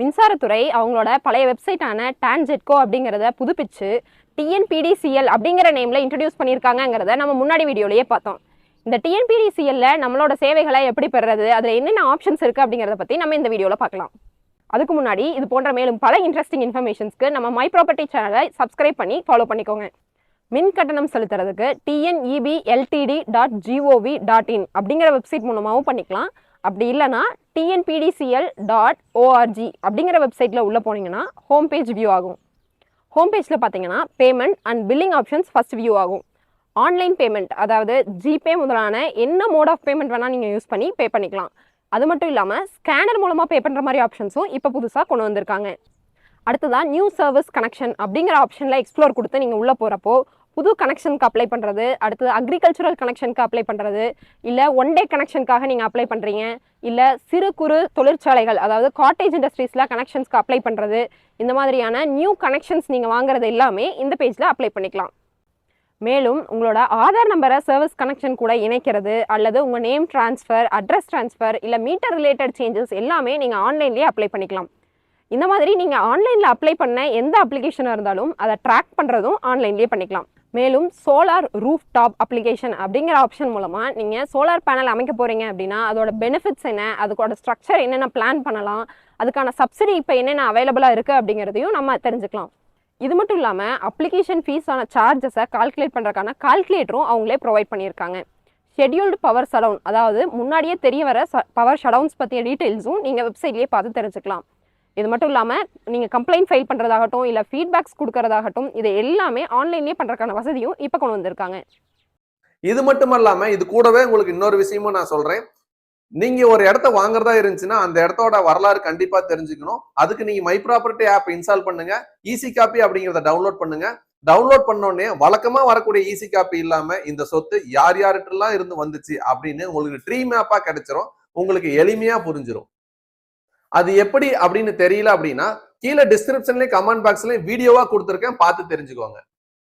மின்சாரத்துறை அவங்களோட பழைய வெப்சைட்டான டான்ஜெட்கோ அப்படிங்கிறத புதுப்பிச்சு டிஎன்பிடிசிஎல் அப்படிங்கிற நேமில் இன்ட்ரடியூஸ் பண்ணியிருக்காங்கிறத நம்ம முன்னாடி வீடியோலேயே பார்த்தோம். இந்த டிஎன்பிடிசிஎல்ல நம்மளோட சேவைகளை எப்படி பெறுறது, அதில் என்னென்ன ஆப்ஷன்ஸ் இருக்குது அப்படிங்கிறத பற்றி நம்ம இந்த வீடியோவில் பார்க்கலாம். அதுக்கு முன்னாடி இது போன்ற மேலும் பல இன்ட்ரெஸ்டிங் இன்ஃபர்மேஷன்ஸ்க்கு நம்ம மை ப்ராப்பர்ட்டி சேனலை சப்ஸ்கிரைப் பண்ணி ஃபாலோ பண்ணிக்கோங்க. மின் கட்டணம் செலுத்துறதுக்கு TNEBLTD.gov.in அப்படிங்கிற வெப்சைட் மூலமாகவும் பண்ணிக்கலாம். அப்படி இல்லைனா TNPDCL.org அப்படிங்கிற வெப்சைட்டில் உள்ளே போனீங்கன்னா ஹோம் பேஜ் வியூ ஆகும். ஹோம் பேஜில் பார்த்தீங்கன்னா payment and billing options first view ஆகும். ஆன்லைன் பேமெண்ட், அதாவது ஜிபே முதலான என்ன மோட் ஆஃப் பேமெண்ட் வேணால் நீங்கள் யூஸ் பண்ணி பே பண்ணிக்கலாம். அது மட்டும் இல்லாமல் ஸ்கேனர் மூலமாக பே பண்ணுற மாதிரி ஆப்ஷன்ஸும் இப்போ புதுசாக கொண்டு வந்திருக்காங்க. அடுத்ததான் நியூ சர்வீஸ் கனெக்ஷன் அப்படிங்கிற ஆப்ஷனில் எக்ஸ்ப்ளோர் கொடுத்து நீங்கள் உள்ளே போகிறப்போ புது கனெக்ஷனுக்கு அப்ளை பண்ணுறது, அடுத்தது அக்ரிகல்ச்சுரல் கனெக்ஷனுக்கு அப்ளை பண்ணுறது, இல்லை ஒன் டே கனெக்ஷனுக்காக நீங்கள் அப்ளை பண்ணுறீங்க, இல்லை சிறு குறு தொழிற்சாலைகள் அதாவது காட்டேஜ் இண்டஸ்ட்ரீஸில் கனெக்ஷன்ஸ்க்கு அப்ளை பண்ணுறது, இந்த மாதிரியான நியூ கனெக்ஷன்ஸ் நீங்கள் வாங்குறது எல்லாமே இந்த பேஜில் அப்ளை பண்ணிக்கலாம். மேலும் உங்களோட ஆதார் நம்பரை சர்வீஸ் கனெக்ஷன் கூட இணைக்கிறது, அல்லது உங்கள் நேம் ட்ரான்ஸ்ஃபர், அட்ரஸ் ட்ரான்ஸ்ஃபர், இல்லை மீட்டர் ரிலேட்டட் சேஞ்சஸ் எல்லாமே நீங்கள் ஆன்லைன்லேயே அப்ளை பண்ணிக்கலாம். இந்த மாதிரி நீங்கள் ஆன்லைனில் அப்ளை பண்ண எந்த அப்ளிகேஷனாக இருந்தாலும் அதை ட்ராக் பண்ணுறதும் ஆன்லைன்லேயே பண்ணிக்கலாம். மேலும் சோலார் ரூஃப் டாப் அப்ளிகேஷன் அப்படிங்கிற ஆப்ஷன் மூலமாக நீங்கள் சோலார் பேனல் அமைக்க போகிறீங்க அப்படின்னா அதோட பெனிஃபிட்ஸ் என்ன, அதுக்கோட ஸ்ட்ரக்சர் என்னென்ன பிளான் பண்ணலாம், அதுக்கான சப்சிடி இப்போ என்னென்ன அவைலபிளாக இருக்குது அப்படிங்கிறதையும் நம்ம தெரிஞ்சுக்கலாம். இது மட்டும் இல்லாமல் அப்ளிகேஷன் ஃபீஸான சார்ஜஸை கால்குலேட் பண்ணுறதுக்கான கால்குலேட்டரும் அவங்களே ப்ரொவைட் பண்ணியிருக்காங்க. ஷெட்யூல்டு பவர் ஷடவுன், அதாவது முன்னாடியே தெரிய வர பவர் ஷடவுன்ஸ் பற்றிய டீட்டெயில்ஸும் நீங்கள் வெப்சைட்லேயே பார்த்து தெரிஞ்சுக்கலாம். இது மட்டும் இல்லாமல் நீங்கள் கம்ப்ளைண்ட் ஃபைல் பண்ணுறதாகட்டும், இல்லை ஃபீட்பேக்ஸ் கொடுக்கறதாகட்டும், இது எல்லாமே ஆன்லைன்லேயே பண்ணுறதுக்கான வசதியும் இப்போ கொண்டு வந்திருக்காங்க. இது மட்டும் இல்லாமல் இது கூடவே உங்களுக்கு இன்னொரு விஷயமும் நான் சொல்கிறேன். நீங்க ஒரு இடத்த வாங்குறதா இருந்துச்சுன்னா அந்த இடத்தோட வரலாறு கண்டிப்பா தெரிஞ்சுக்கணும். அதுக்கு நீங்க மை ப்ராப்பர்ட்டி ஆப் இன்ஸ்டால் பண்ணுங்க. ஈஸி காப்பி அப்படிங்கிறத டவுன்லோட் பண்ணுங்க. டவுன்லோட் பண்ணோடனே வழக்கமா வரக்கூடிய ஈஸி காப்பி இல்லாம இந்த சொத்து யார் யார்கிட்டலாம் இருந்து வந்துச்சு அப்படின்னு உங்களுக்கு ட்ரீ மேப்பா கிடைச்சிரும். உங்களுக்கு எளிமையா புரிஞ்சிடும். அது எப்படி அப்படின்னு தெரியல அப்படின்னா கீழே டிஸ்கிரிப்ஷன்லயும் கமெண்ட் பாக்ஸ்லயும் வீடியோவா கொடுத்துருக்கேன், பார்த்து தெரிஞ்சுக்கோங்க.